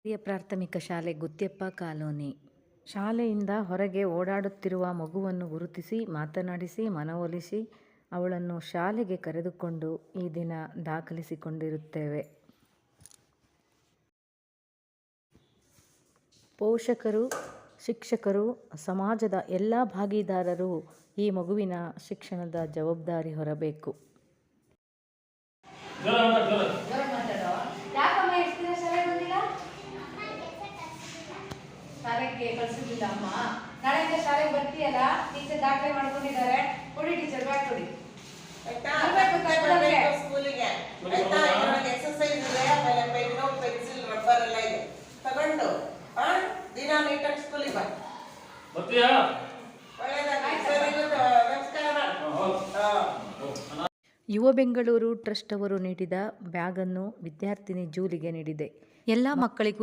ಹಿರಿಯ ಪ್ರಾಥಮಿಕ ಶಾಲೆ ಗುತ್ಯಪ್ಪ ಕಾಲೋನಿ. ಶಾಲೆಯಿಂದ ಹೊರಗೆ ಓಡಾಡುತ್ತಿರುವ ಮಗುವನ್ನು ಗುರುತಿಸಿ ಮಾತನಾಡಿಸಿ ಮನವೊಲಿಸಿ ಅವಳನ್ನು ಶಾಲೆಗೆ ಕರೆದುಕೊಂಡು ಈ ದಿನ ದಾಖಲಿಸಿಕೊಂಡಿರುತ್ತೇವೆ. ಪೋಷಕರು, ಶಿಕ್ಷಕರು, ಸಮಾಜದ ಎಲ್ಲ ಭಾಗಿದಾರರು ಈ ಮಗುವಿನ ಶಿಕ್ಷಣದ ಜವಾಬ್ದಾರಿ ಹೊರಬೇಕು. ಶಾಲೆಗೆ ಕಳಿಸಿದ್ದಿಲ್ಲ ಅಮ್ಮ. ನಾಳೆಯಿಂದ ಶಾಲೆಗೆ ಬರ್ತೀಯಲ್ಲ, ಟೀಚರ್ ದಾಖಲೆ ಮಾಡ್ಕೊಂಡಿದ್ದಾರೆ. ಕೊಡಿ ಟೀಚರ್, ಬ್ಯಾಗ್ ಕೊಡಿ. ಸ್ಕೂಲಿಗೆ ಎಕ್ಸರ್ಸೈಸ್ ಇದೆ, ಆಮೇಲೆ ಪೆನ್ನು ಪೆನ್ಸಿಲ್ ರಬ್ಬರ್ ಎಲ್ಲ ಇದೆ, ತಗೊಂಡು ದಿನ ನೀಟಾಗಿ ಸ್ಕೂಲಿಗೆ ಬಾ. ಯುವ ಬೆಂಗಳೂರು ಟ್ರಸ್ಟ್ ಅವರು ನೀಡಿದ ಬ್ಯಾಗನ್ನು ವಿದ್ಯಾರ್ಥಿನಿ ಜೂಲಿಗೆ ನೀಡಿದೆ. ಎಲ್ಲ ಮಕ್ಕಳಿಗೂ